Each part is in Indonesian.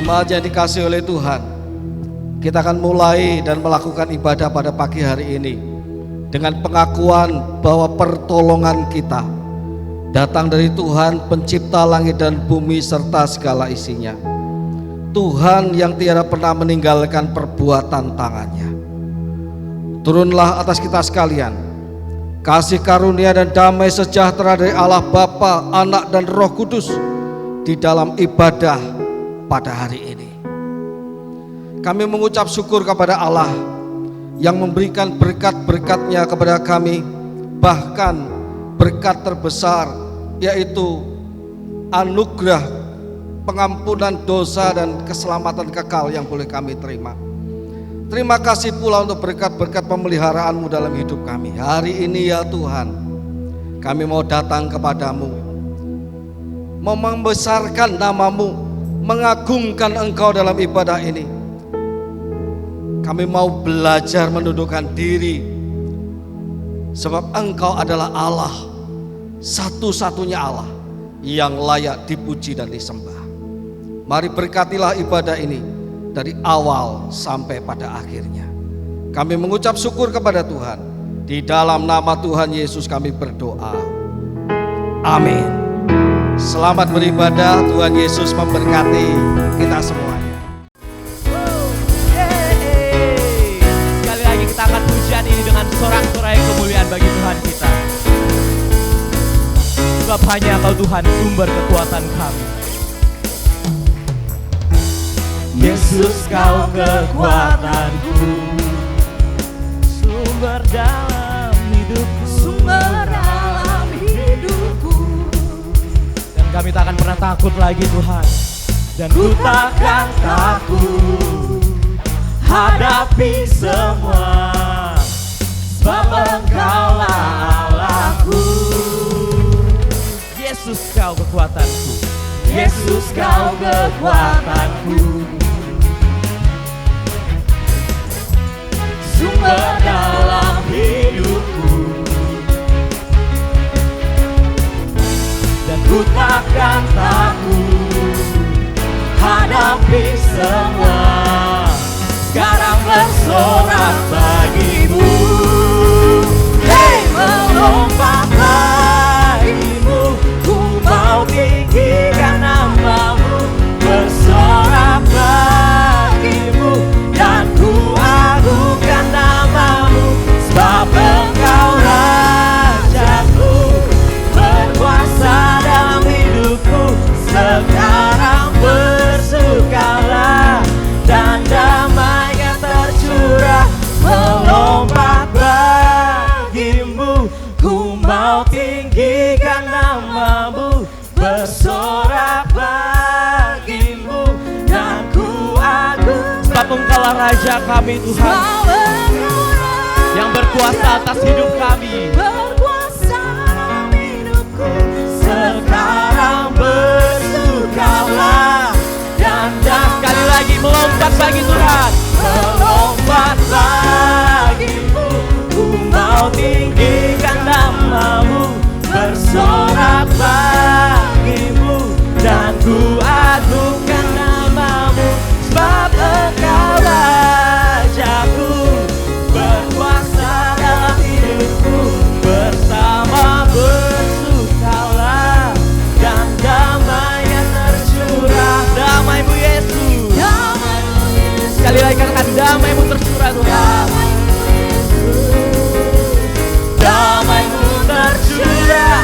Jemaat yang dikasihi oleh Tuhan, kita akan mulai dan melakukan ibadah pada pagi hari ini dengan pengakuan bahwa pertolongan kita datang dari Tuhan pencipta langit dan bumi serta segala isinya. Tuhan yang tiada pernah meninggalkan perbuatan tangannya. Turunlah atas kita sekalian kasih karunia dan damai sejahtera dari Allah Bapa, Anak dan Roh Kudus di dalam ibadah pada hari ini. Kami mengucap syukur kepada Allah yang memberikan berkat-berkat-Nya kepada kami, bahkan berkat terbesar yaitu anugerah pengampunan dosa dan keselamatan kekal yang boleh kami terima. Terima kasih pula untuk berkat-berkat pemeliharaan-Mu dalam hidup kami. Hari ini ya Tuhan, kami mau datang kepadamu, mau membesarkan nama-Mu, mengagungkan Engkau dalam ibadah ini. Kami mau belajar menundukkan diri, sebab Engkau adalah Allah, satu-satunya Allah yang layak dipuji dan disembah. Mari berkatilah ibadah ini dari awal sampai pada akhirnya. Kami mengucap syukur kepada Tuhan. Di dalam nama Tuhan Yesus kami berdoa. Amin. Selamat beribadah. Tuhan Yesus memberkati kita semuanya. Sekali lagi kita akan pujian ini dengan sorak-sorai kemuliaan bagi Tuhan kita. Sebab hanya Engkau Tuhan sumber kekuatan kami. Yesus Kau kekuatanku, sumber dalam hidupku, dan kami tak akan pernah takut lagi Tuhan. Dan ku takkan takut hadapi semua, sebab Engkaulah Allahku. Yesus Kau kekuatanku, Yesus Kau kekuatanku, sumber dalam hidupku, dan ku takkan takut hadapi semua. Sekarang bersorak bagimu, hey, melompat bagimu, ku mau tinggikan nama-Mu, bersorak bagimu, dan ku agungkan nama-Mu, sebab Engkau Rajaku, berkuasa dalam hidupku. Sekarang bersukalah dan damai-Nya tercurah, melompat bagimu, ku mau tinggikan nama-Mu, bersorak bagimu, dan ku agung. Sebab Engkaulah Raja kami Tuhan, yang berkuasa atas hidup kami, berkuasa dalam hidupku. Sekarang bersukalah dan sekali lagi melompat bagi Tuhan, melompat bagimu, ku mau tinggikan nama-Mu, bersorak bagimu, dan ku agungkan nama-Mu, sebab Engkau Rajaku, berkuasa dalam hidupku. Bersama bersukalah dan damai-Nya tercurah. Damai-Mu Yesus, sekali lagi katakan damai-Mu tercurah Tuhan. Damai-Mu tercurah.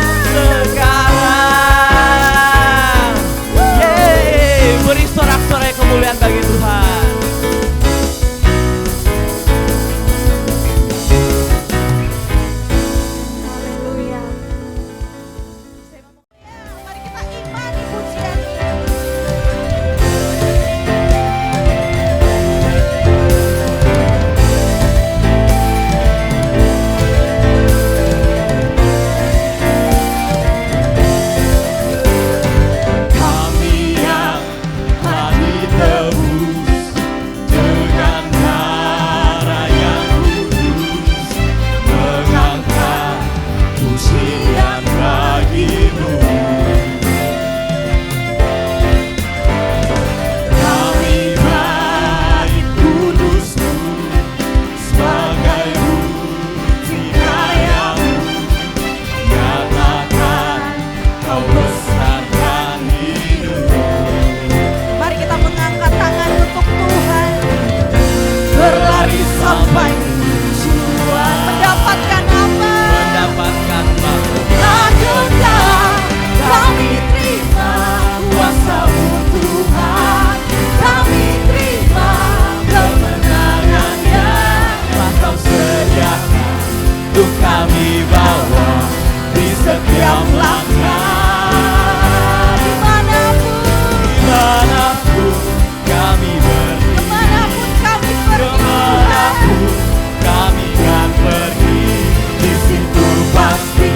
kami bawa di setiap langkah. Dimanapun kami berdiri, kemanapun kami kan pergi, di situ pasti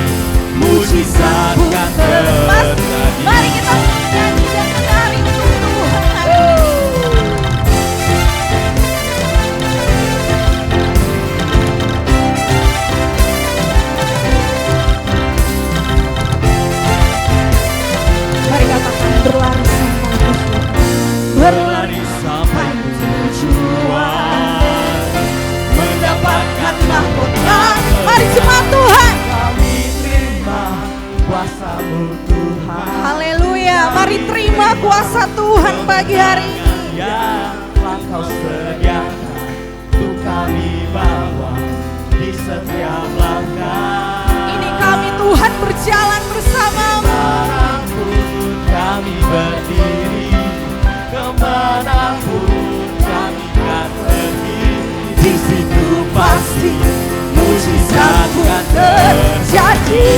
mujizat kan terjadi. Mari kita menyanyi dan menari untuk Tuhan hari ini. Mari katakan berlari sampai tujuan, mendapatkan mahkota. Mari jemaat Tuhan. Kami terima kuasa-Mu Tuhan. Haleluya. Mari terima kuasa Tuhan pagi hari ini. Yang telah Kau sediakan untuk kami bawa di setiap langkah. Ini kami Tuhan berjalan bersama-Mu. Kemanapun kami berdiri, kemanapun kami kan pergi, di situ pasti mujizat kan terjadi.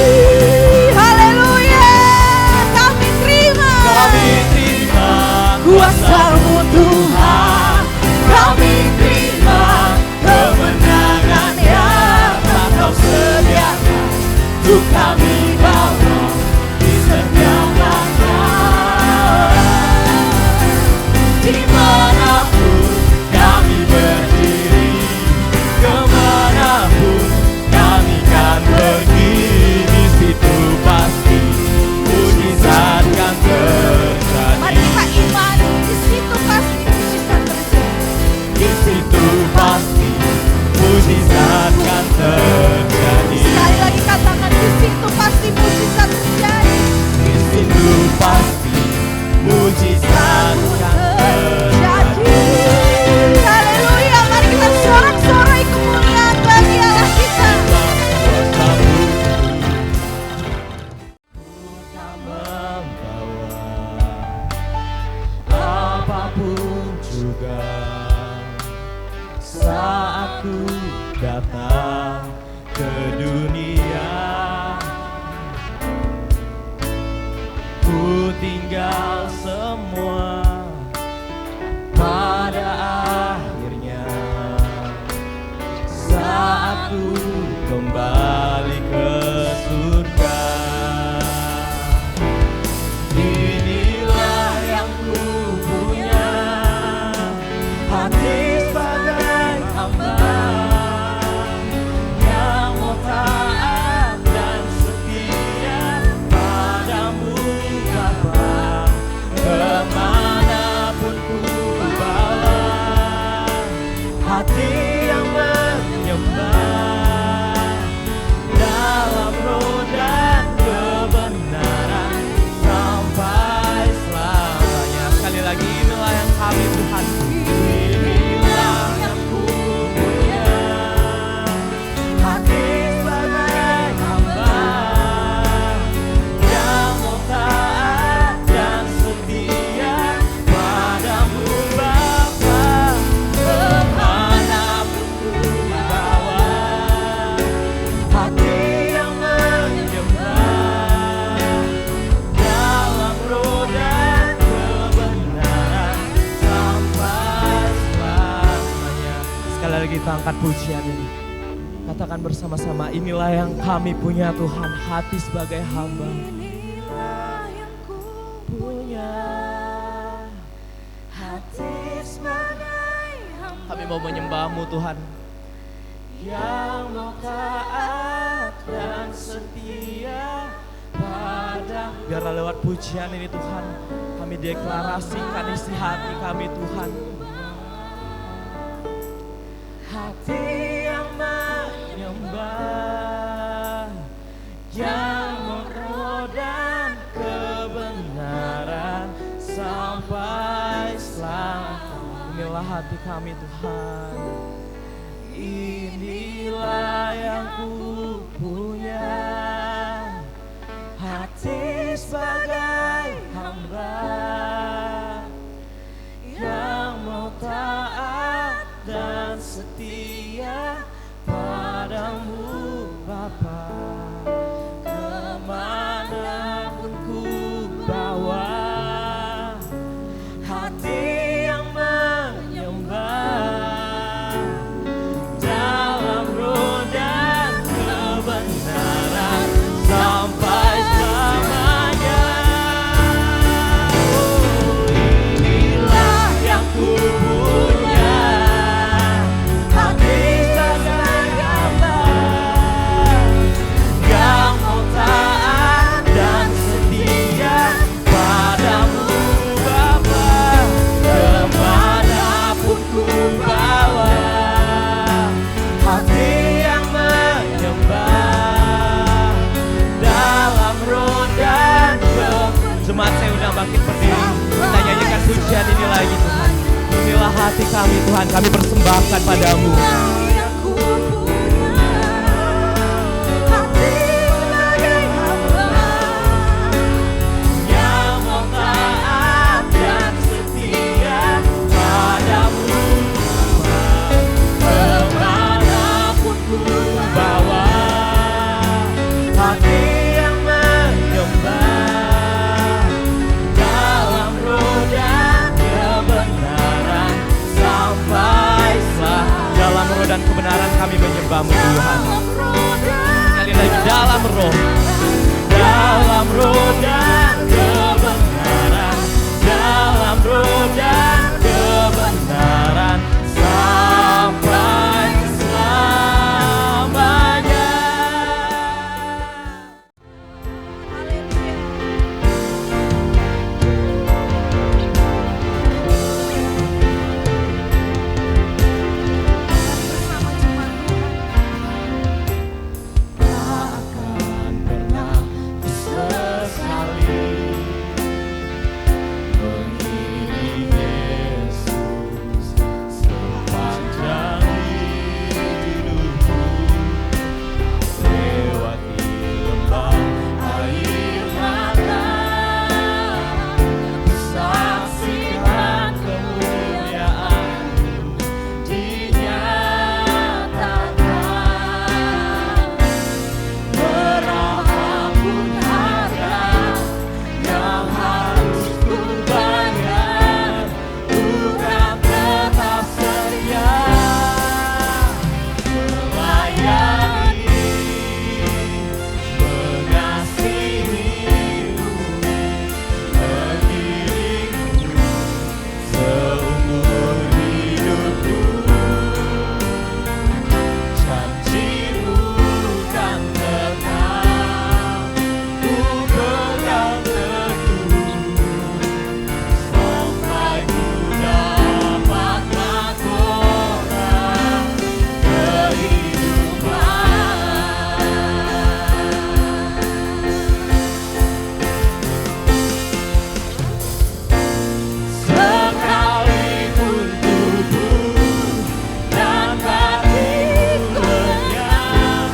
Haleluya. Kami terima kuasa-Mu Tuhan. Kami terima kemenangan yang telah Kau sediakan untuk kami bawa di setiap langkah. Dimanapun kami berdiri, kemanapun kami kan pergi, di situ pasti mujizat kan terjadi. Mari kita imani, di situ pasti mujizat terjadi. Di situ pasti mujizat kan terjadi. Sekali lagi katakan, di situ pasti mujizat terjadi. Di situ pasti mujizat kan terjadi. Haleluya. Mari kita sorak-sorai kemuliaan bagi Allah kita. Kuasa-Mu tak membawa apapun juga saat Ku datang ke dunia. Ku tinggal semua pada akhirnya saat Ku kembali ke surga. Inilah yang Ku punya, hati sebagai hamba yang mau taat dan setia padamu Bapa. Kemanapun Ku bawa, hati yang menyembah dalam roh dan kebenaran sampai selamanya. Sekali lagi, inilah yang kami Tuhan. Inilah yang Ku punya, hati sebagai hamba yang mau taat dan setia padamu Bapa. Kemanapun Ku bawa, hati yang menyembah dalam roh dan kebenaran sampai selamanya. Sekali lagi kita angkat pujian ini. Katakan bersama-sama, inilah yang kami punya Tuhan, hati sebagai hamba. Inilah yang ku Punya hati sebagai hamba. kami mau menyembah-Mu Tuhan, yang mau taat dan setia pada. Biarlah lewat pujian ini Tuhan, kami deklarasikan isi hati kami Tuhan. Hati yang menyembah, yang mau dan kebenaran sampai selamanya. Inilah hati kami Tuhan. Inilah yang Ku punya, hati sebagai hamba yang mau taat dan setia padamu Bapa. hati kami Tuhan, kami persembahkan padamu. Yang ku punya, hati sebagai hamba Yang mau taat dan setia padamu Tuhan, kemanapun ku bawa, hati yang menyembah dalam roh dan kebenaran sampai dalam roh dan kebenaran kami menyembahmu Tuhan. Sekali lagi, dalam roh dan kebenaran, dalam roh dan kebenaran sampai selamanya. bersama jemaat Tuhan. Tak akan pernah sesali mengiring Yesus sepanjang hidupku, lewati lembah air mata, saksikan kemuliaan-Mu dinyatakan. Berapapun harga yang harus ku bayar, ku kan tetap setia melayani, mengasihi-Mu, mengiring-Mu seumur hidupku. Janji-Mu kan tetap ku pegang teguh, sampai ku dapat mahkota kehidupan. Sekalipun tubuh dan batin lenyap,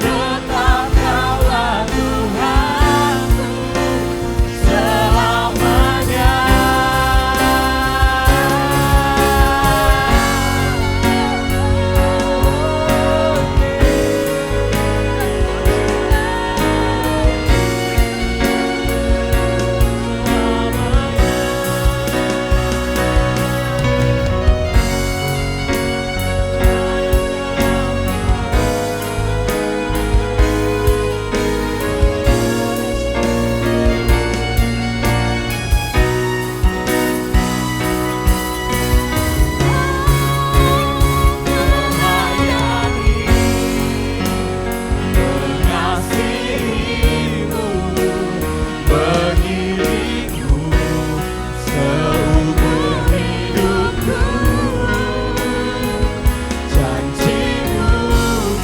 tetap Kaulah Tuhanku selamanya. Melayani, mengasihi-Mu, mengiring-Mu seumur hidupku. Janji-Mu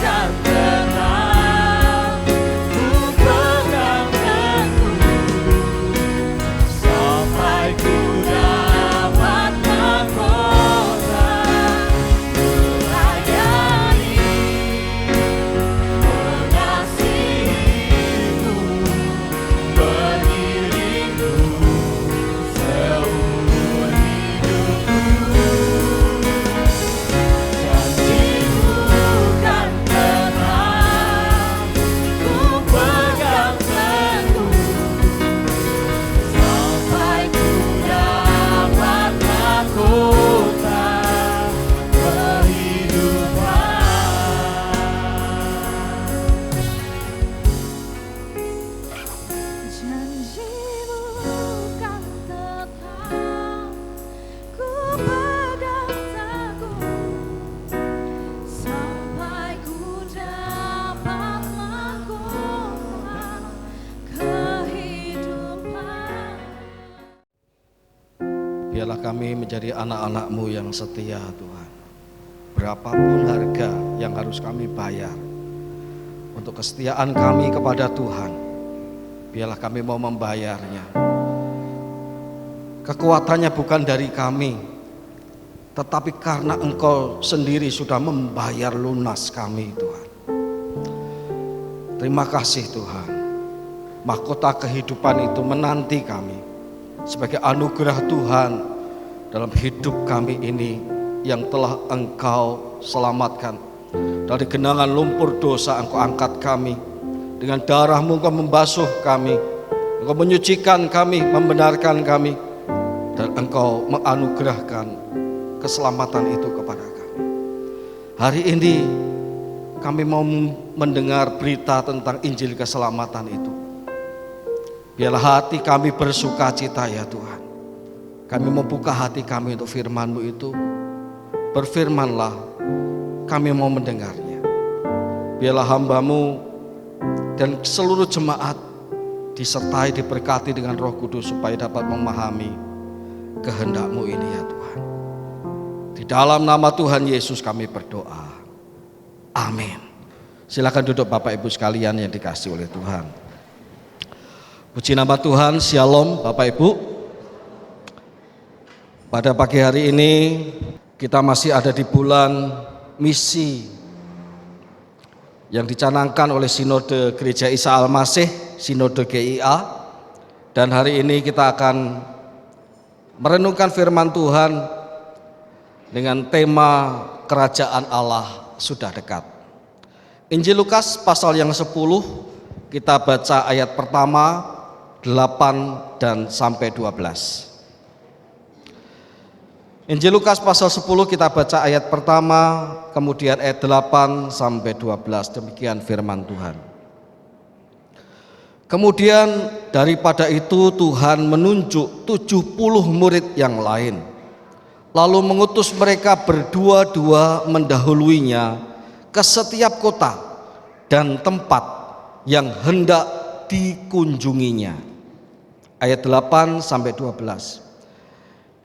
kan tetap ku pegang teguh, sampai ku dapat mahkota melayani, mengasihi-Mu, mengiring-Mu seumur hidupku. Janji-Mu kan tetap ku pegang teguh, sampai ku dapat mahkota kehidupan. Janji-Mu kan tetap ku pegang teguh, sampai ku dapat mahkota kehidupan. Biarlah kami menjadi anak-anak-Mu yang setia Tuhan. Berapapun harga yang harus kami bayar untuk kesetiaan kami kepada Tuhan, biarlah kami mau membayarnya. Kekuatannya bukan dari kami, tetapi karena Engkau sendiri sudah membayar lunas kami Tuhan. Terima kasih Tuhan. Mahkota kehidupan itu menanti kami sebagai anugerah Tuhan dalam hidup kami ini yang telah Engkau selamatkan. Dari genangan lumpur dosa Engkau angkat kami. Dengan darah-Mu Engkau membasuh kami. Engkau menyucikan kami, membenarkan kami. Dan Engkau menganugerahkan keselamatan itu kepada kami. Hari ini kami mau mendengar berita tentang Injil keselamatan itu. Biarlah hati kami bersuka cita ya Tuhan. Kami membuka hati kami untuk firman-Mu itu. Berfirmanlah, kami mau mendengarnya. Biarlah hamba-Mu dan seluruh jemaat disertai, diberkati dengan Roh Kudus supaya dapat memahami kehendak-Mu ini ya Tuhan. Di dalam nama Tuhan Yesus kami berdoa. Amin. Silakan duduk Bapak Ibu sekalian yang dikasihi oleh Tuhan. Puji nama Tuhan, Shalom Bapak Ibu. Pada pagi hari ini kita masih ada di bulan misi yang dicanangkan oleh Sinode Gereja Isa Al-Masih, Sinode GIA. Dan hari ini kita akan merenungkan firman Tuhan dengan tema Kerajaan Allah sudah dekat. Injil Lukas pasal yang 10, kita baca ayat pertama 8 dan sampai 12. Injil Lukas pasal 10 kita baca ayat pertama, kemudian ayat 8 sampai 12. Demikian firman Tuhan. Kemudian daripada itu Tuhan menunjuk 70 murid yang lain, lalu mengutus mereka berdua-dua mendahuluinya ke setiap kota dan tempat yang hendak dikunjunginya. Ayat 8 sampai 12.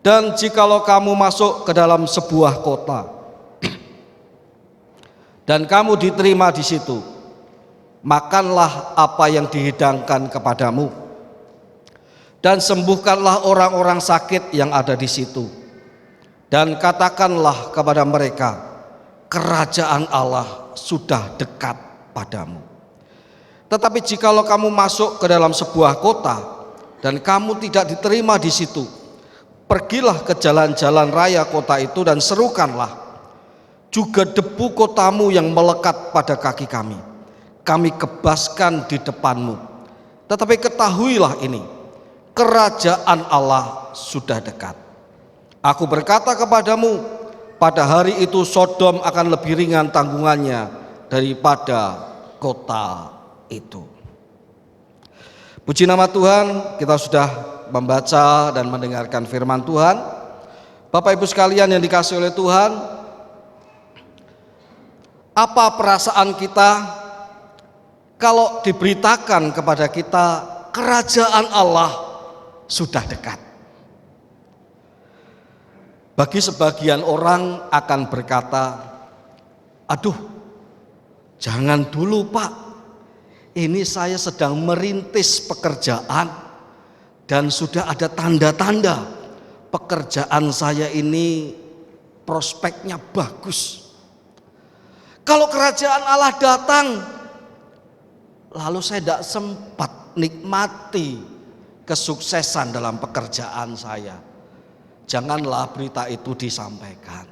Dan jikalau kamu masuk ke dalam sebuah kota dan kamu diterima di situ, makanlah apa yang dihidangkan kepadamu dan sembuhkanlah orang-orang sakit yang ada di situ, dan katakanlah kepada mereka, kerajaan Allah sudah dekat padamu. Tetapi jikalau kamu masuk ke dalam sebuah kota dan kamu tidak diterima di situ, pergilah ke jalan-jalan raya kota itu dan serukanlah, juga debu kotamu yang melekat pada kaki kami, kami kebaskan di depanmu. Tetapi ketahuilah ini, kerajaan Allah sudah dekat. Aku berkata kepadamu, pada hari itu Sodom akan lebih ringan tanggungannya daripada kota itu. Puji nama Tuhan, kita sudah membaca dan mendengarkan firman Tuhan. Bapak Ibu sekalian yang dikasihi oleh Tuhan, apa perasaan kita kalau diberitakan kepada kita kerajaan Allah sudah dekat? Bagi sebagian orang akan berkata, aduh, jangan dulu Pak, ini saya sedang merintis pekerjaan dan sudah ada tanda-tanda pekerjaan saya ini prospeknya bagus. Kalau kerajaan Allah datang, lalu saya tidak sempat nikmati kesuksesan dalam pekerjaan saya. Janganlah berita itu disampaikan.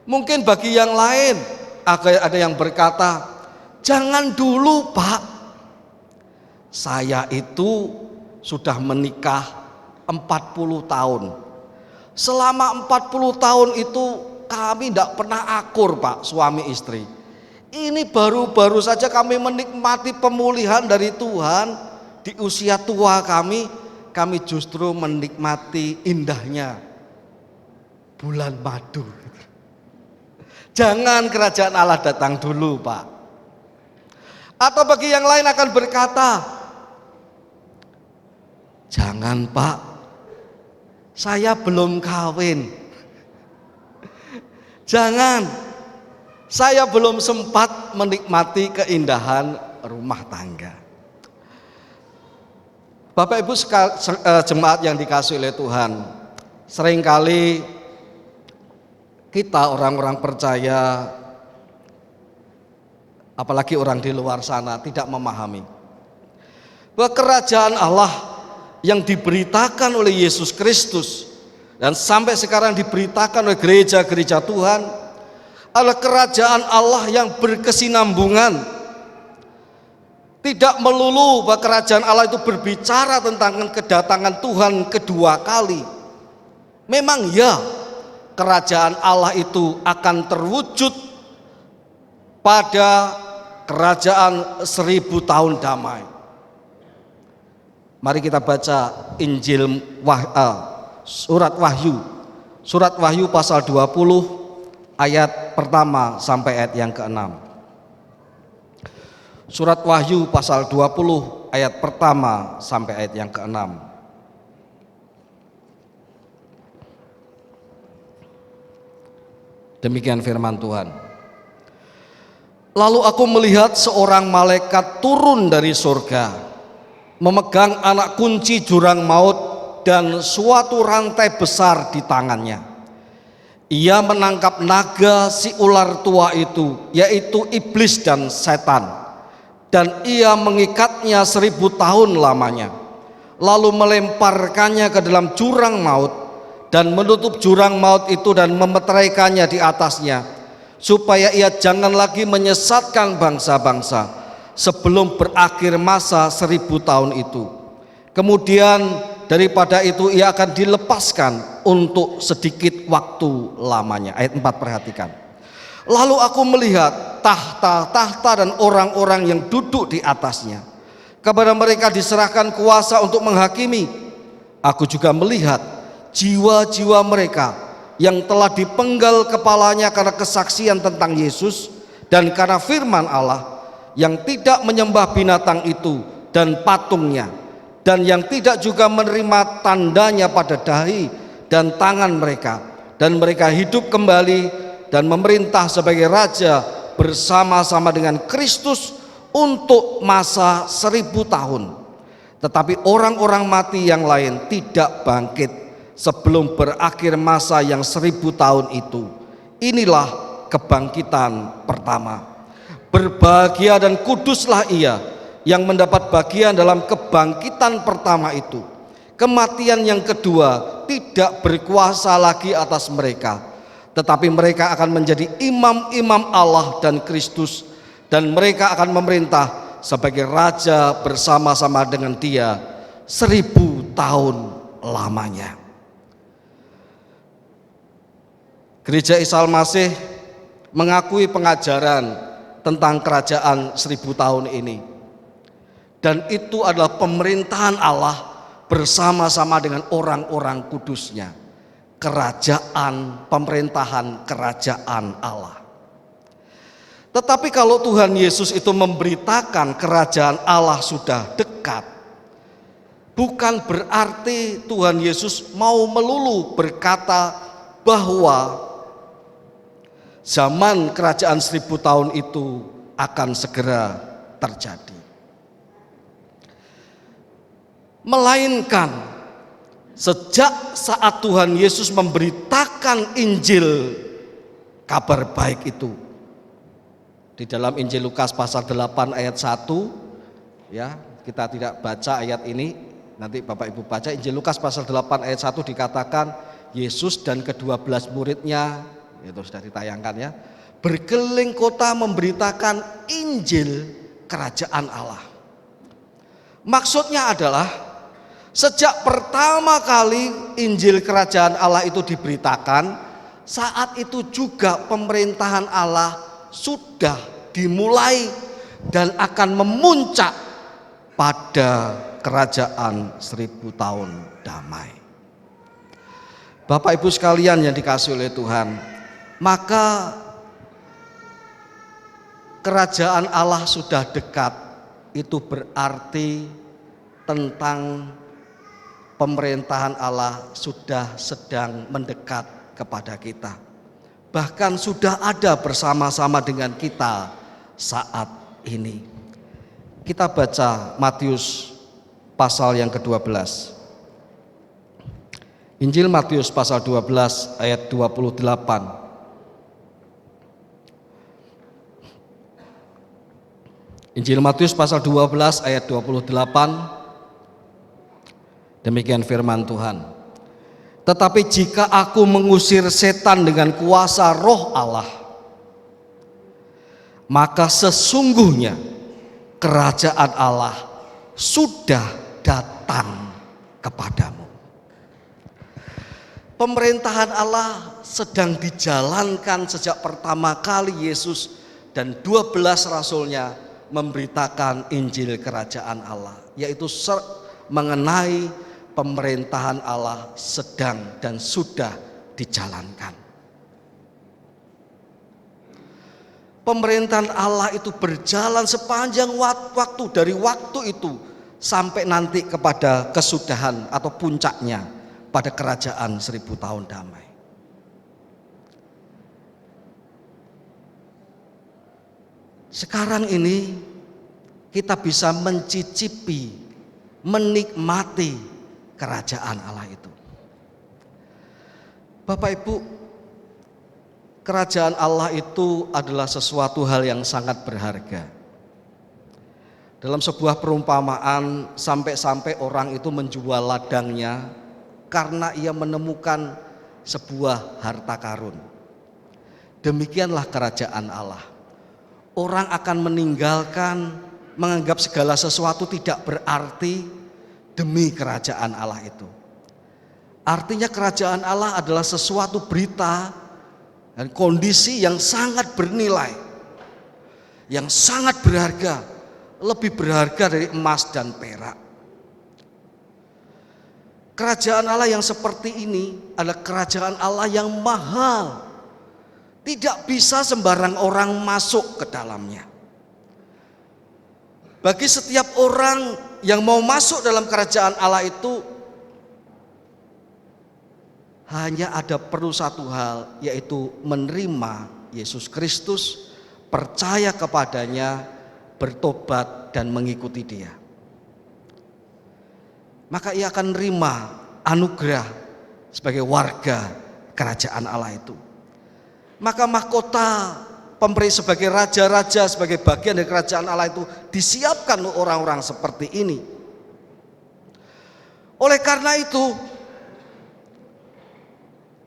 Mungkin bagi yang lain ada yang berkata, jangan dulu Pak, saya itu sudah menikah 40 tahun. Selama 40 tahun itu kami tidak pernah akur Pak, suami istri. Ini baru-baru saja kami menikmati pemulihan dari Tuhan. Di usia tua kami justru menikmati indahnya bulan madu. Jangan kerajaan Allah datang dulu Pak. Atau bagi yang lain akan berkata, jangan Pak, saya belum kawin. Jangan, saya belum sempat menikmati keindahan rumah tangga. Bapak Ibu jemaat yang dikasihi oleh Tuhan, Seringkali kita orang-orang percaya, apalagi orang di luar sana, tidak memahami bahwa kerajaan Allah yang diberitakan oleh Yesus Kristus dan sampai sekarang diberitakan oleh gereja-gereja Tuhan adalah kerajaan Allah yang berkesinambungan. Tidak melulu bahwa kerajaan Allah itu berbicara tentang kedatangan Tuhan kedua kali. Memang ya, kerajaan Allah itu akan terwujud pada kerajaan 1000 tahun damai. Mari kita baca surat Wahyu pasal 20 ayat pertama sampai ayat yang ke-6. Surat Wahyu pasal 20 ayat pertama sampai ayat yang ke-6. Demikian firman Tuhan. Lalu aku melihat seorang malaikat turun dari surga, memegang anak kunci jurang maut dan suatu rantai besar di tangannya. Ia menangkap naga si ular tua itu, yaitu iblis dan setan, dan ia mengikatnya 1000 tahun lamanya, lalu melemparkannya ke dalam jurang maut dan menutup jurang maut itu dan memeteraikannya di atasnya, supaya ia jangan lagi menyesatkan bangsa-bangsa sebelum berakhir masa 1000 tahun itu. Kemudian daripada itu ia akan dilepaskan untuk sedikit waktu lamanya. Ayat 4, perhatikan. Lalu aku melihat tahta-tahta dan orang-orang yang duduk di atasnya. Kepada mereka diserahkan kuasa untuk menghakimi. Aku juga melihat jiwa-jiwa mereka yang telah dipenggal kepalanya karena kesaksian tentang Yesus dan karena firman Allah, yang tidak menyembah binatang itu dan patungnya, dan yang tidak juga menerima tandanya pada dahi dan tangan mereka, dan mereka hidup kembali dan memerintah sebagai raja bersama-sama dengan Kristus untuk masa 1000 tahun. Tetapi orang-orang mati yang lain tidak bangkit sebelum berakhir masa yang 1000 tahun itu. Inilah kebangkitan pertama. Berbahagia dan kuduslah ia yang mendapat bagian dalam kebangkitan pertama itu. Kematian yang kedua tidak berkuasa lagi atas mereka, tetapi mereka akan menjadi imam-imam Allah dan Kristus, dan mereka akan memerintah sebagai raja bersama-sama dengan Dia 1000 tahun lamanya. Gereja Isa Al-Masih mengakui pengajaran tentang kerajaan 1000 tahun ini, dan itu adalah pemerintahan Allah bersama-sama dengan orang-orang kudusnya. Kerajaan, pemerintahan kerajaan Allah. Tetapi kalau Tuhan Yesus itu memberitakan kerajaan Allah sudah dekat, bukan berarti Tuhan Yesus mau melulu berkata bahwa zaman kerajaan 1000 tahun itu akan segera terjadi. Melainkan sejak saat Tuhan Yesus memberitakan Injil, kabar baik itu, di dalam Injil Lukas pasal 8 ayat 1, ya, kita tidak baca ayat ini, nanti Bapak Ibu baca. Injil Lukas pasal 8 ayat 1 dikatakan Yesus dan ke-12 muridnya, itu sudah ditayangkan ya, berkeliling kota memberitakan Injil kerajaan Allah. Maksudnya adalah sejak pertama kali Injil kerajaan Allah itu diberitakan, saat itu juga pemerintahan Allah sudah dimulai dan akan memuncak pada kerajaan 1000 tahun damai. Bapak Ibu sekalian yang dikasihi oleh Tuhan, maka kerajaan Allah sudah dekat, itu berarti tentang pemerintahan Allah sudah sedang mendekat kepada kita. Bahkan sudah ada bersama-sama dengan kita saat ini. Kita baca Matius pasal yang ke-12. Injil Matius pasal 12 ayat 28. Injil Matius pasal 12 ayat 28. Demikian firman Tuhan. Tetapi jika aku mengusir setan dengan kuasa Roh Allah, maka sesungguhnya kerajaan Allah sudah datang kepadamu. Pemerintahan Allah sedang dijalankan sejak pertama kali Yesus dan 12 rasulnya memberitakan Injil kerajaan Allah, yaitu mengenai pemerintahan Allah sedang dan sudah dijalankan. Pemerintahan Allah itu berjalan sepanjang waktu, dari waktu itu sampai nanti kepada kesudahan atau puncaknya pada kerajaan 1000 tahun damai. Sekarang ini kita bisa mencicipi, menikmati kerajaan Allah itu. Bapak Ibu, kerajaan Allah itu adalah sesuatu hal yang sangat berharga. Dalam sebuah perumpamaan, sampai-sampai orang itu menjual ladangnya karena ia menemukan sebuah harta karun. Demikianlah kerajaan Allah. Orang akan meninggalkan, menganggap segala sesuatu tidak berarti demi kerajaan Allah itu. Artinya kerajaan Allah adalah sesuatu berita dan kondisi yang sangat bernilai, yang sangat berharga, lebih berharga dari emas dan perak. Kerajaan Allah yang seperti ini adalah kerajaan Allah yang mahal. Tidak bisa sembarang orang masuk ke dalamnya. Bagi setiap orang yang mau masuk dalam kerajaan Allah itu hanya ada perlu satu hal, yaitu menerima Yesus Kristus, percaya kepadanya, bertobat dan mengikuti Dia. Maka ia akan menerima anugerah sebagai warga kerajaan Allah itu. Maka mahkota pemberi sebagai raja-raja, sebagai bagian dari kerajaan Allah itu disiapkan untuk orang-orang seperti ini. Oleh karena itu,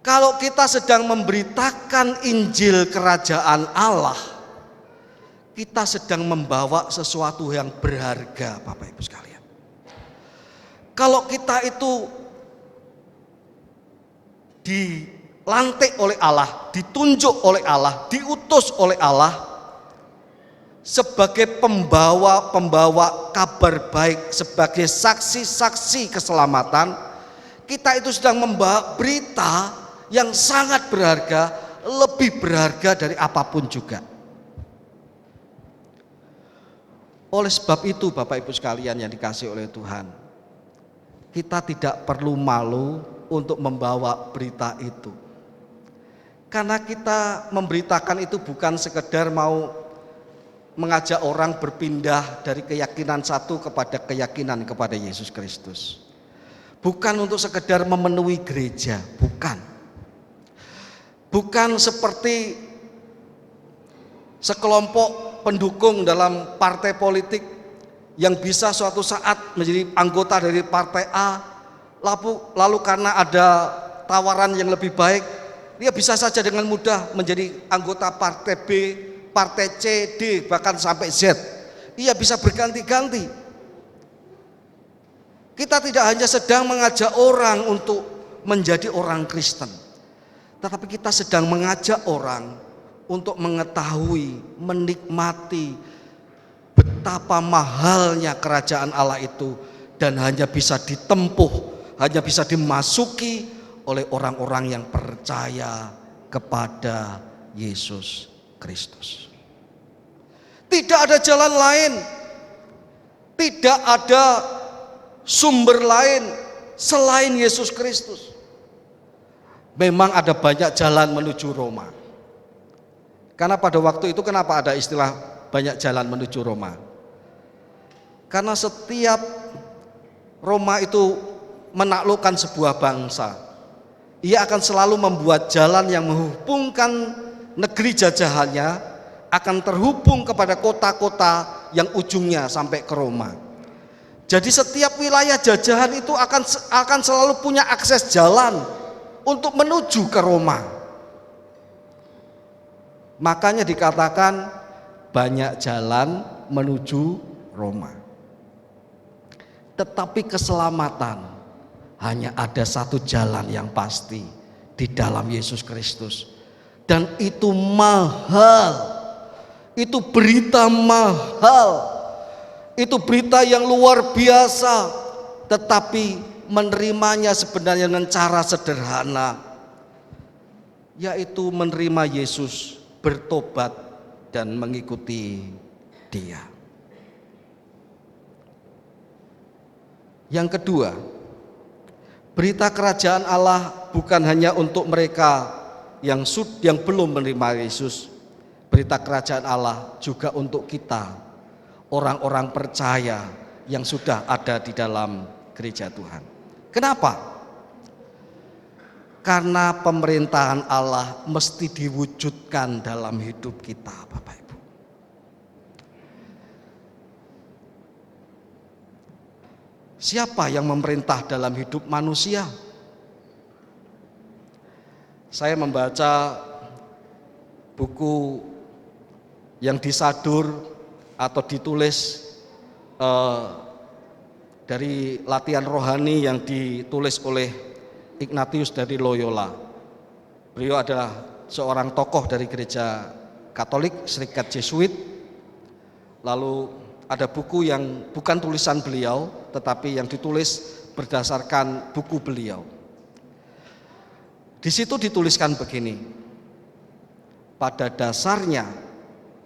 kalau kita sedang memberitakan Injil kerajaan Allah, kita sedang membawa sesuatu yang berharga, Bapak Ibu sekalian. Kalau kita itu dilantik oleh Allah, ditunjuk oleh Allah, diutus oleh Allah sebagai pembawa kabar baik, sebagai saksi-saksi keselamatan, kita itu sedang membawa berita yang sangat berharga, lebih berharga dari apapun juga. Oleh sebab itu Bapak Ibu sekalian yang dikasihi oleh Tuhan, kita tidak perlu malu untuk membawa berita itu. Karena kita memberitakan itu bukan sekedar mau mengajak orang berpindah dari keyakinan satu kepada keyakinan kepada Yesus Kristus. Bukan untuk sekedar memenuhi gereja, bukan. Bukan seperti sekelompok pendukung dalam partai politik yang bisa suatu saat menjadi anggota dari partai A, lalu karena ada tawaran yang lebih baik, dia bisa saja dengan mudah menjadi anggota partai B, partai C, D, bahkan sampai Z. Ia bisa berganti-ganti. Kita tidak hanya sedang mengajak orang untuk menjadi orang Kristen, tetapi kita sedang mengajak orang untuk mengetahui, menikmati betapa mahalnya kerajaan Allah itu, dan hanya bisa ditempuh, hanya bisa dimasuki oleh orang-orang yang percaya kepada Yesus Kristus. Tidak ada jalan lain, tidak ada sumber lain selain Yesus Kristus. Memang ada banyak jalan menuju Roma. Karena pada waktu itu kenapa ada istilah banyak jalan menuju Roma? Karena setiap Roma itu menaklukkan sebuah bangsa, Ia akan selalu membuat jalan yang menghubungkan negeri jajahannya akan terhubung kepada kota-kota yang ujungnya sampai ke Roma. Jadi setiap wilayah jajahan itu akan selalu punya akses jalan untuk menuju ke Roma. Makanya dikatakan banyak jalan menuju Roma. Tetapi keselamatan hanya ada satu jalan yang pasti di dalam Yesus Kristus. Dan itu mahal. Itu berita mahal. Itu berita yang luar biasa. Tetapi menerimanya sebenarnya dengan cara sederhana, yaitu menerima Yesus, bertobat dan mengikuti Dia. Yang kedua, berita kerajaan Allah bukan hanya untuk mereka yang belum menerima Yesus. Berita kerajaan Allah juga untuk kita, orang-orang percaya yang sudah ada di dalam gereja Tuhan. Kenapa? Karena pemerintahan Allah mesti diwujudkan dalam hidup kita, Bapak Ibu. Siapa yang memerintah dalam hidup manusia? Saya membaca buku yang disadur atau ditulis dari latihan rohani yang ditulis oleh Ignatius dari Loyola. Beliau adalah seorang tokoh dari gereja Katolik, Serikat Jesuit. Lalu ada buku yang bukan tulisan beliau, tetapi yang ditulis berdasarkan buku beliau. Di situ dituliskan begini: pada dasarnya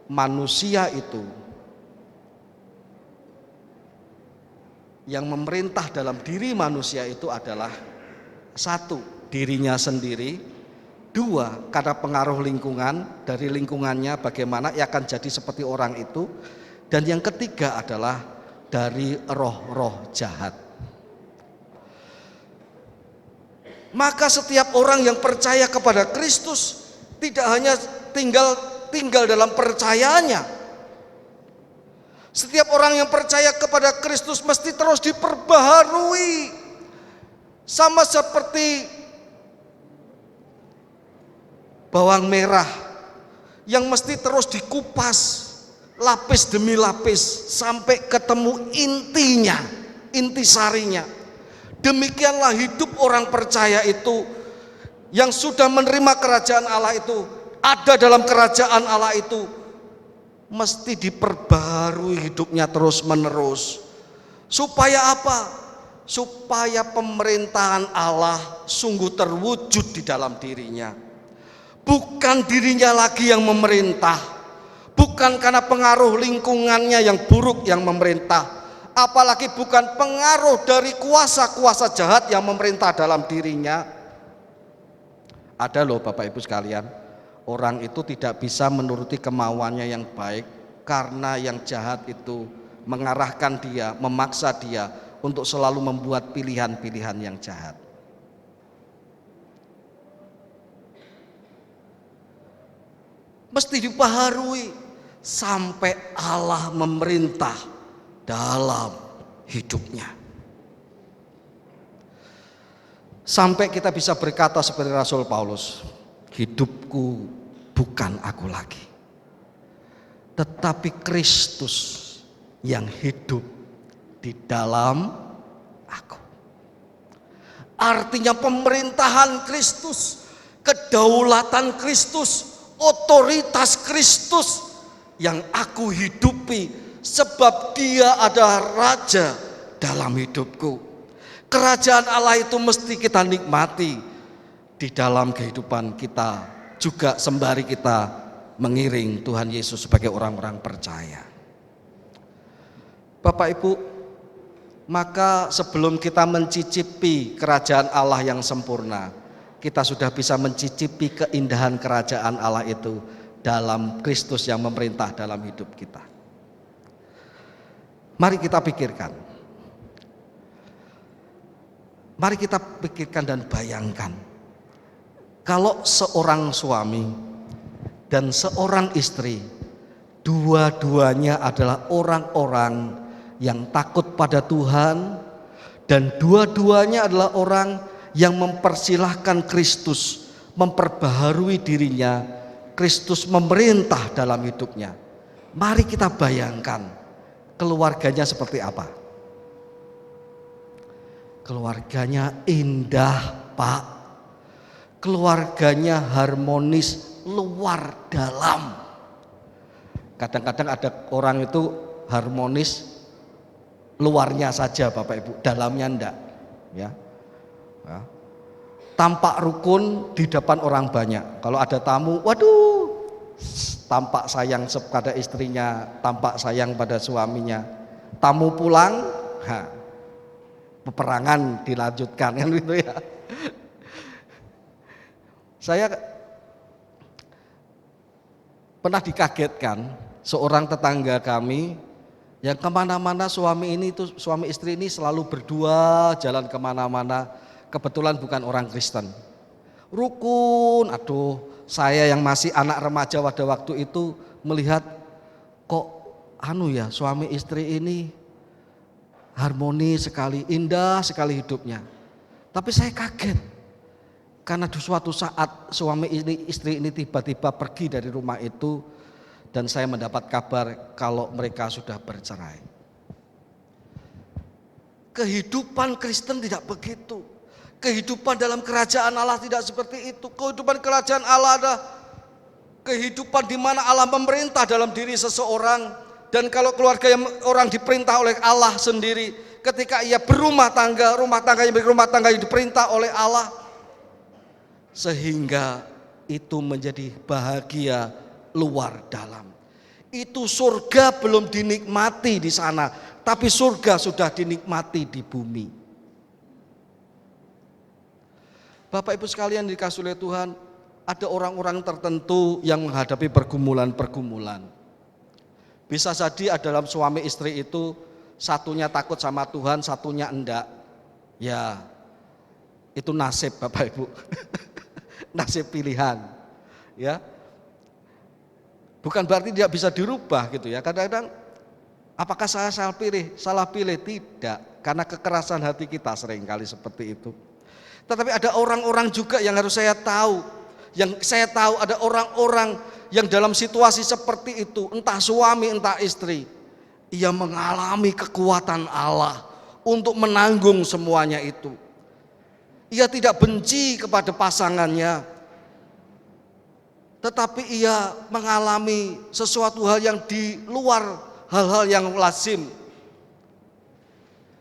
manusia itu yang memerintah dalam diri manusia itu adalah satu, dirinya sendiri; dua, karena pengaruh lingkungan, dari lingkungannya bagaimana ia akan jadi seperti orang itu; dan yang ketiga adalah dari roh-roh jahat. Maka setiap orang yang percaya kepada Kristus tidak hanya tinggal dalam percayaannya. Setiap orang yang percaya kepada Kristus mesti terus diperbaharui. Sama seperti bawang merah yang mesti terus dikupas lapis demi lapis sampai ketemu intinya, intisarinya. Demikianlah hidup orang percaya itu yang sudah menerima kerajaan Allah itu, ada dalam kerajaan Allah itu, mesti diperbarui hidupnya terus menerus. Supaya apa? Supaya pemerintahan Allah sungguh terwujud di dalam dirinya. Bukan dirinya lagi yang memerintah, bukan karena pengaruh lingkungannya yang buruk yang memerintah, apalagi bukan pengaruh dari kuasa-kuasa jahat yang memerintah dalam dirinya. Ada loh Bapak Ibu sekalian, orang itu tidak bisa menuruti kemauannya yang baik karena yang jahat itu mengarahkan dia, memaksa dia untuk selalu membuat pilihan-pilihan yang jahat. Mesti dibaharui sampai Allah memerintah dalam hidupnya. Sampai kita bisa berkata seperti Rasul Paulus, hidupku bukan aku lagi, tetapi Kristus yang hidup di dalam aku. Artinya pemerintahan Kristus, kedaulatan Kristus, otoritas Kristus yang aku hidupi, sebab Dia adalah Raja dalam hidupku. Kerajaan Allah itu mesti kita nikmati di dalam kehidupan kita, juga sembari kita mengiring Tuhan Yesus sebagai orang-orang percaya. Bapak Ibu, maka sebelum kita mencicipi kerajaan Allah yang sempurna, kita sudah bisa mencicipi keindahan kerajaan Allah itu dalam Kristus yang memerintah dalam hidup kita. Mari kita pikirkan. Mari kita pikirkan dan bayangkan Kalau seorang suami dan seorang istri, dua-duanya adalah orang-orang yang takut pada Tuhan, dan dua-duanya adalah orang yang mempersilahkan Kristus memperbaharui dirinya, Kristus memerintah dalam hidupnya. Mari kita bayangkan keluarganya seperti apa. Keluarganya indah, Pak. Keluarganya harmonis luar dalam. Kadang-kadang ada orang itu harmonis luarnya saja Bapak Ibu, dalamnya enggak. Ya. Ya. Tampak rukun di depan orang banyak. Kalau ada tamu, waduh, tampak sayang pada istrinya, tampak sayang pada suaminya. Tamu pulang, peperangan dilanjutkan kan gitu ya. Saya pernah dikagetkan seorang tetangga kami yang kemana-mana suami istri ini selalu berdua jalan kemana-mana. Kebetulan bukan orang Kristen. Rukun, aduh, saya yang masih anak remaja pada waktu itu melihat kok suami istri ini harmoni sekali, indah sekali hidupnya. Tapi saya kaget karena di suatu saat suami istri ini tiba-tiba pergi dari rumah itu dan saya mendapat kabar kalau mereka sudah bercerai. Kehidupan Kristen tidak begitu. Kehidupan dalam kerajaan Allah tidak seperti itu. Kehidupan kerajaan Allah adalah kehidupan di mana Allah memerintah dalam diri seseorang. Dan kalau keluarga yang orang diperintah oleh Allah sendiri, ketika ia berumah tangga, rumah tangga yang diperintah oleh Allah, sehingga itu menjadi bahagia luar dalam. Itu surga belum dinikmati di sana, tapi surga sudah dinikmati di bumi. Bapak Ibu sekalian dikasihi oleh Tuhan, ada orang-orang tertentu yang menghadapi pergumulan-pergumulan. Bisa jadi dalam suami istri itu satunya takut sama Tuhan, satunya enggak. Ya, itu nasib Bapak Ibu. Nasib pilihan. Ya. Bukan berarti tidak bisa dirubah gitu ya. Kadang-kadang apakah saya salah pilih? Tidak, karena kekerasan hati kita seringkali seperti itu. Tetapi ada orang-orang juga yang harus saya tahu. Yang saya tahu ada orang-orang yang dalam situasi seperti itu, entah suami entah istri, ia mengalami kekuatan Allah untuk menanggung semuanya itu. Ia tidak benci kepada pasangannya, tetapi ia mengalami sesuatu hal yang di luar hal-hal yang lazim.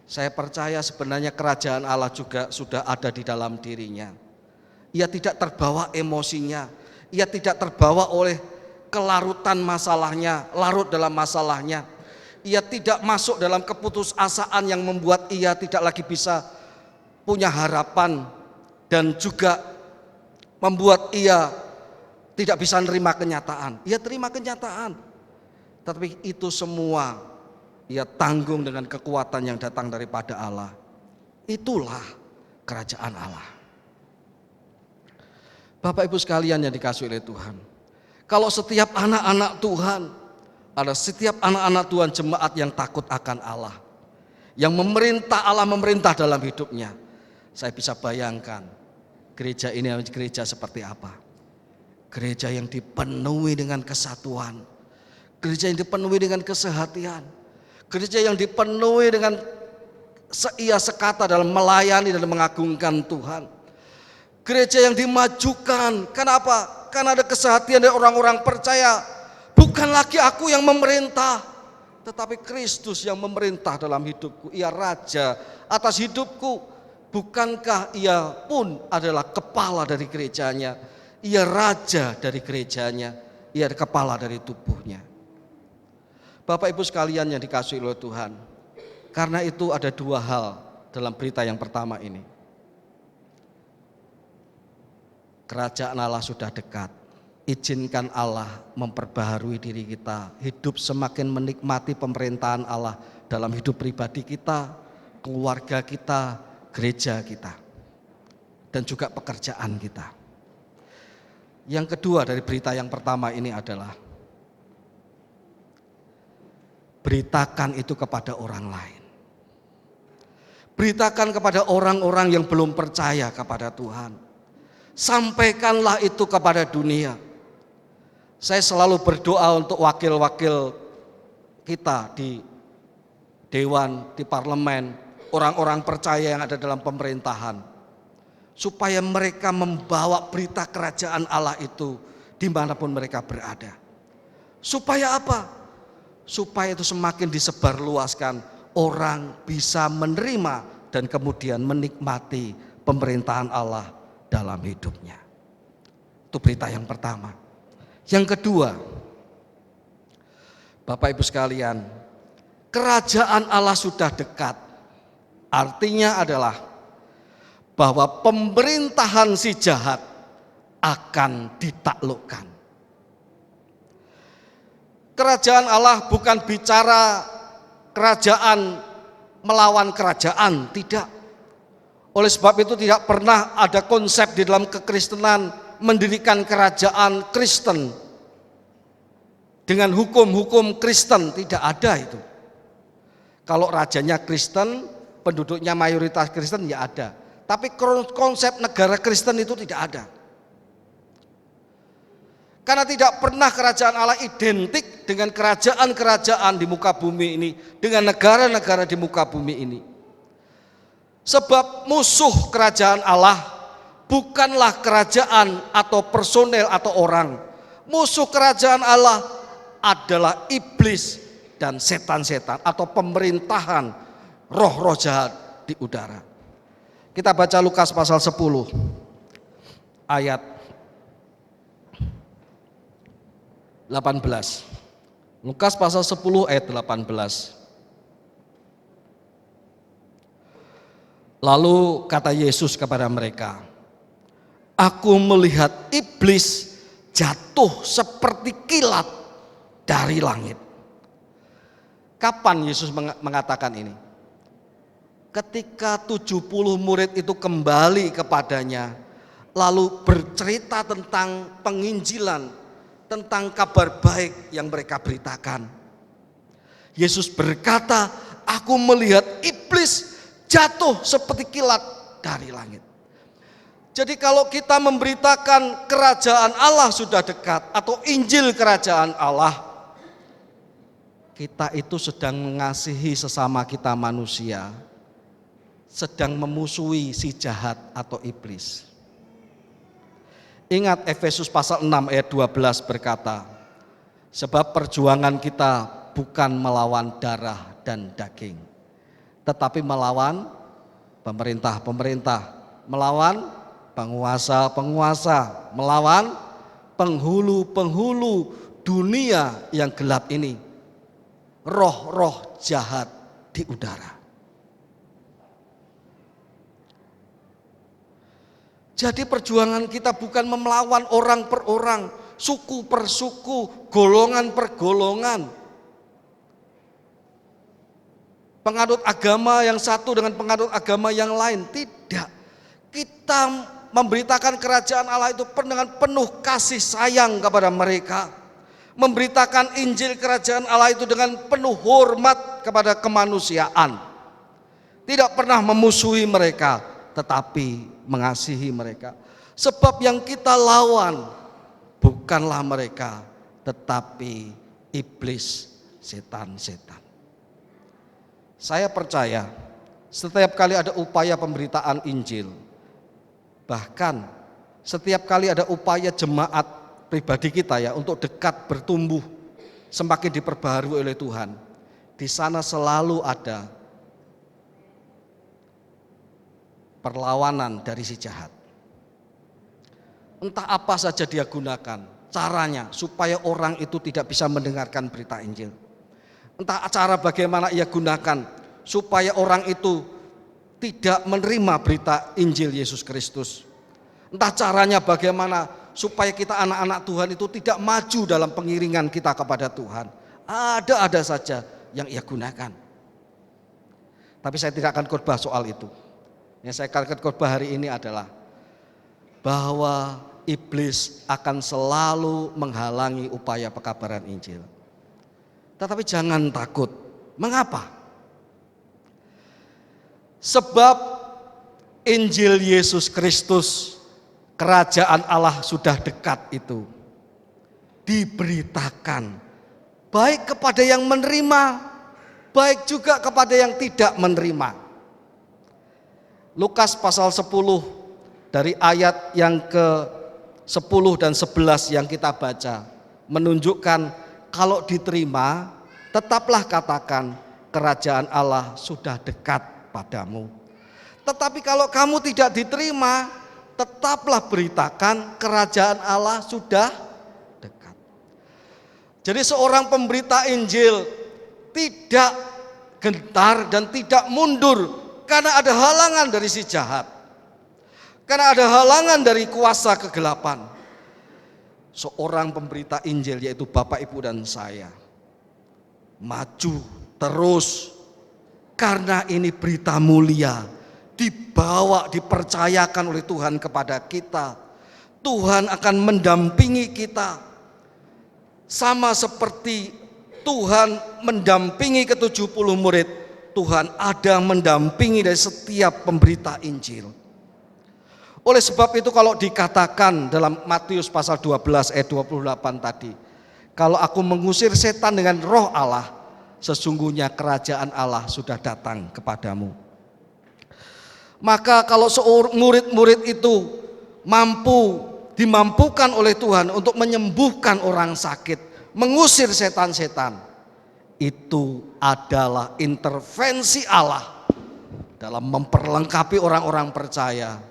Saya percaya sebenarnya kerajaan Allah juga sudah ada di dalam dirinya. Ia tidak terbawa emosinya, ia tidak terbawa oleh kelarutan masalahnya, larut dalam masalahnya. Ia tidak masuk dalam keputusasaan yang membuat ia tidak lagi bisa punya harapan dan juga membuat ia tidak bisa menerima kenyataan. Ia terima kenyataan, tetapi itu semua ia tanggung dengan kekuatan yang datang daripada Allah. Itulah kerajaan Allah. Bapak Ibu sekalian yang dikasihi oleh Tuhan, kalau setiap anak-anak Tuhan, ada setiap anak-anak Tuhan jemaat yang takut akan Allah, yang memerintah Allah memerintah dalam hidupnya, saya bisa bayangkan gereja ini adalah gereja seperti apa. Gereja yang dipenuhi dengan kesatuan, gereja yang dipenuhi dengan kesehatian, gereja yang dipenuhi dengan seia sekata dalam melayani dan mengagungkan Tuhan. Gereja yang dimajukan. Kenapa? Karena ada kesehatian dari orang-orang percaya. Bukan lagi aku yang memerintah, tetapi Kristus yang memerintah dalam hidupku. Ia raja atas hidupku. Bukankah ia pun adalah kepala dari gerejanya? Ia raja dari gerejanya. Ia kepala dari tubuhnya. Bapak Ibu sekalian yang dikasihi oleh Tuhan, karena itu ada dua hal dalam berita yang pertama ini. Kerajaan Allah sudah dekat. Izinkan Allah memperbaharui diri kita, hidup semakin menikmati pemerintahan Allah dalam hidup pribadi kita, keluarga kita, gereja kita, dan juga pekerjaan kita. Yang kedua dari berita yang pertama ini adalah beritakan itu kepada orang lain. Beritakan kepada orang-orang yang belum percaya kepada Tuhan. Sampaikanlah itu kepada dunia. Saya selalu berdoa untuk wakil-wakil kita di dewan, di parlemen, orang-orang percaya yang ada dalam pemerintahan, supaya mereka membawa berita kerajaan Allah itu dimanapun mereka berada. Supaya apa? Supaya itu semakin disebarluaskan, orang bisa menerima dan kemudian menikmati pemerintahan Allah dalam hidupnya. Itu berita yang pertama. Yang kedua, Bapak Ibu sekalian, kerajaan Allah sudah dekat. Artinya adalah bahwa pemerintahan si jahat akan ditaklukkan. Kerajaan Allah bukan bicara kerajaan melawan kerajaan, tidak. Oleh sebab itu tidak pernah ada konsep di dalam kekristenan mendirikan kerajaan Kristen dengan hukum-hukum Kristen, tidak ada itu. Kalau rajanya Kristen, penduduknya mayoritas Kristen ya ada. Tapi konsep negara Kristen itu tidak ada. Karena tidak pernah kerajaan Allah identik dengan kerajaan-kerajaan di muka bumi ini, dengan negara-negara di muka bumi ini. Sebab musuh kerajaan Allah bukanlah kerajaan atau personel atau orang. Musuh kerajaan Allah adalah iblis dan setan-setan atau pemerintahan roh-roh jahat di udara. Kita baca Lukas pasal 10 ayat 18. Lukas pasal 10 ayat 18. Lalu kata Yesus kepada mereka, "Aku melihat iblis jatuh seperti kilat dari langit." Kapan Yesus mengatakan ini? Ketika 70 murid itu kembali kepadanya, lalu bercerita tentang penginjilan, tentang kabar baik yang mereka beritakan. Yesus berkata, "Aku melihat iblis jatuh seperti kilat dari langit." Jadi kalau kita memberitakan kerajaan Allah sudah dekat atau Injil kerajaan Allah, kita itu sedang mengasihi sesama kita manusia, sedang memusuhi si jahat atau iblis. Ingat Efesus pasal 6 ayat 12 berkata, "Sebab perjuangan kita bukan melawan darah dan daging, tetapi melawan pemerintah-pemerintah, melawan penguasa-penguasa, melawan penghulu-penghulu dunia yang gelap ini, roh-roh jahat di udara." Jadi perjuangan kita bukan melawan orang per orang, suku per suku, golongan per golongan. Penganut agama yang satu dengan penganut agama yang lain, tidak. Kita memberitakan kerajaan Allah itu dengan penuh kasih sayang kepada mereka. Memberitakan Injil kerajaan Allah itu dengan penuh hormat kepada kemanusiaan. Tidak pernah memusuhi mereka, tetapi mengasihi mereka. Sebab yang kita lawan bukanlah mereka, tetapi iblis, setan-setan. Saya percaya setiap kali ada upaya pemberitaan Injil, bahkan setiap kali ada upaya jemaat pribadi kita ya untuk dekat bertumbuh, semakin diperbaharui oleh Tuhan, di sana selalu ada perlawanan dari si jahat. Entah apa saja dia gunakan caranya supaya orang itu tidak bisa mendengarkan berita Injil. Entah cara bagaimana ia gunakan supaya orang itu tidak menerima berita Injil Yesus Kristus. Entah caranya bagaimana supaya kita anak-anak Tuhan itu tidak maju dalam pengiringan kita kepada Tuhan. Ada saja yang ia gunakan. Tapi saya tidak akan khotbah soal itu. Yang saya akan khotbah hari ini adalah bahwa iblis akan selalu menghalangi upaya pekabaran Injil. Tetapi jangan takut. Mengapa? Sebab Injil Yesus Kristus, kerajaan Allah sudah dekat itu, diberitakan baik kepada yang menerima, baik juga kepada yang tidak menerima. Lukas pasal 10 dari ayat yang ke-10 dan 11 yang kita baca menunjukkan kalau diterima, tetaplah katakan kerajaan Allah sudah dekat padamu. Tetapi kalau kamu tidak diterima, tetaplah beritakan kerajaan Allah sudah dekat. Jadi seorang pemberita Injil tidak gentar dan tidak mundur karena ada halangan dari si jahat. Karena ada halangan dari kuasa kegelapan. Seorang pemberita Injil yaitu Bapak, Ibu, dan saya maju terus karena ini berita mulia, dibawa, dipercayakan oleh Tuhan kepada kita. Tuhan akan mendampingi kita sama seperti Tuhan mendampingi ke-70 murid. Tuhan ada mendampingi dari setiap pemberita Injil. Oleh sebab itu kalau dikatakan dalam Matius pasal 12 ayat 28 tadi, kalau aku mengusir setan dengan roh Allah, sesungguhnya kerajaan Allah sudah datang kepadamu. Maka kalau murid-murid itu dimampukan oleh Tuhan untuk menyembuhkan orang sakit, mengusir setan-setan, itu adalah intervensi Allah dalam memperlengkapi orang-orang percaya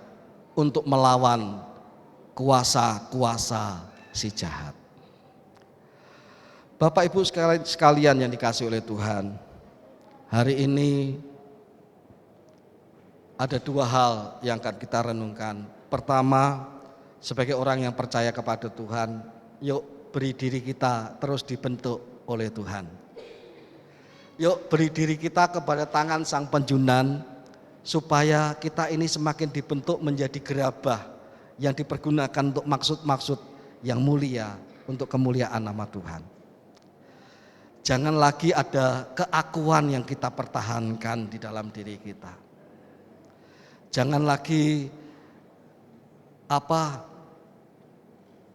untuk melawan kuasa-kuasa si jahat. Bapak, Ibu sekalian yang dikasihi oleh Tuhan, hari ini ada dua hal yang akan kita renungkan. Pertama, sebagai orang yang percaya kepada Tuhan, yuk beri diri kita terus dibentuk oleh Tuhan. Yuk beri diri kita kepada tangan Sang Penjunan, supaya kita ini semakin dibentuk menjadi gerabah yang dipergunakan untuk maksud-maksud yang mulia, untuk kemuliaan nama Tuhan. Jangan lagi ada keakuan yang kita pertahankan di dalam diri kita. Jangan lagi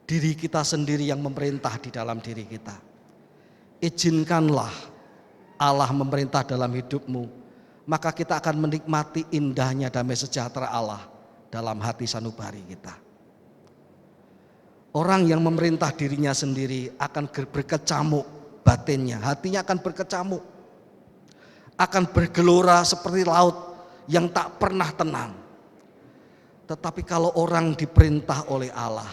diri kita sendiri yang memerintah di dalam diri kita. Izinkanlah Allah memerintah dalam hidupmu, maka kita akan menikmati indahnya damai sejahtera Allah dalam hati sanubari kita. Orang yang memerintah dirinya sendiri akan berkecamuk batinnya, hatinya akan berkecamuk, akan bergelora seperti laut yang tak pernah tenang. Tetapi kalau orang diperintah oleh Allah,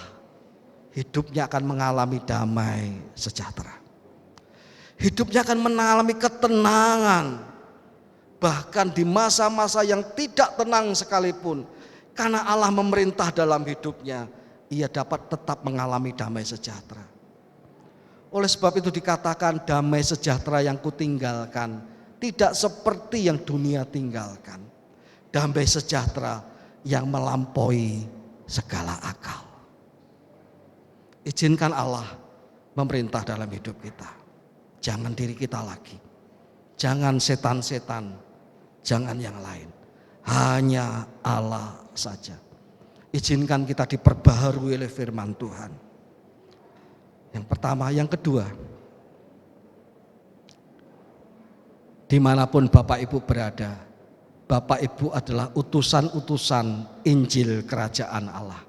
hidupnya akan mengalami damai sejahtera. Hidupnya akan mengalami ketenangan. Bahkan di masa-masa yang tidak tenang sekalipun, karena Allah memerintah dalam hidupnya, ia dapat tetap mengalami damai sejahtera. Oleh sebab itu dikatakan damai sejahtera yang kutinggalkan tidak seperti yang dunia tinggalkan. Damai sejahtera yang melampaui segala akal. Izinkan Allah memerintah dalam hidup kita. Jangan diri kita lagi. Jangan setan-setan. Jangan yang lain, hanya Allah saja. Izinkan kita diperbaharui oleh firman Tuhan. Yang pertama, yang kedua, dimanapun Bapak Ibu berada, Bapak Ibu adalah utusan-utusan Injil kerajaan Allah,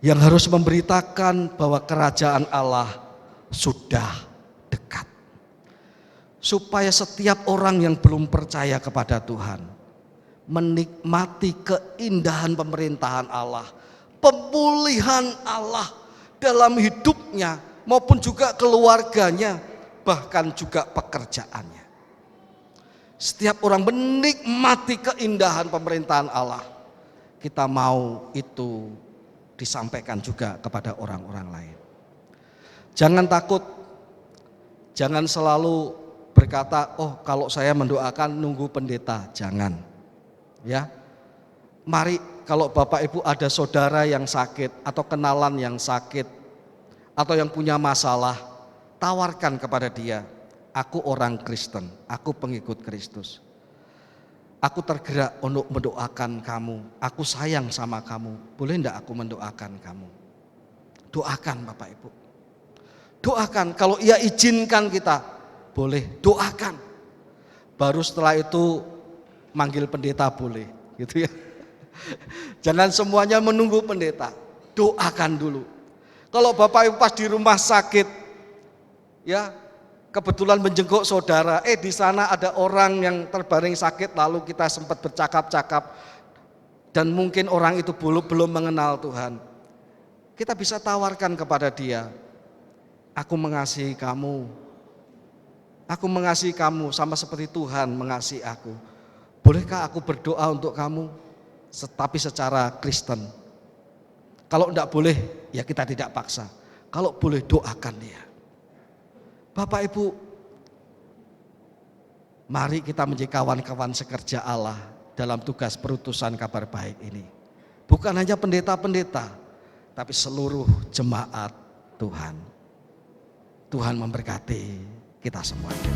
yang harus memberitakan bahwa kerajaan Allah sudah dekat. Supaya setiap orang yang belum percaya kepada Tuhan menikmati keindahan pemerintahan Allah, pemulihan Allah dalam hidupnya maupun juga keluarganya, bahkan juga pekerjaannya. Setiap orang menikmati keindahan pemerintahan Allah. Kita mau itu disampaikan juga kepada orang-orang lain. Jangan takut, jangan selalu berkata, oh kalau saya mendoakan nunggu pendeta, jangan. Ya, mari kalau Bapak Ibu ada saudara yang sakit atau kenalan yang sakit atau yang punya masalah, tawarkan kepada dia, aku orang Kristen, aku pengikut Kristus. Aku tergerak untuk mendoakan kamu, aku sayang sama kamu, boleh enggak aku mendoakan kamu? Doakan Bapak Ibu. Doakan, kalau ia izinkan kita, boleh doakan. Baru setelah itu manggil pendeta boleh, gitu ya. Jangan semuanya menunggu pendeta, doakan dulu. Kalau Bapak Ibu pas di rumah sakit, ya kebetulan menjenguk saudara, di sana ada orang yang terbaring sakit, lalu kita sempat bercakap-cakap, dan mungkin orang itu belum mengenal Tuhan. Kita bisa tawarkan kepada dia, aku mengasihi kamu. Aku mengasihi kamu sama seperti Tuhan mengasihi aku. Bolehkah aku berdoa untuk kamu? Tapi secara Kristen. Kalau enggak boleh, ya kita tidak paksa. Kalau boleh, doakan dia. Bapak Ibu, mari kita menjadi kawan-kawan sekerja Allah dalam tugas perutusan kabar baik ini. Bukan hanya pendeta-pendeta, tapi seluruh jemaat Tuhan. Tuhan memberkati kita semuanya.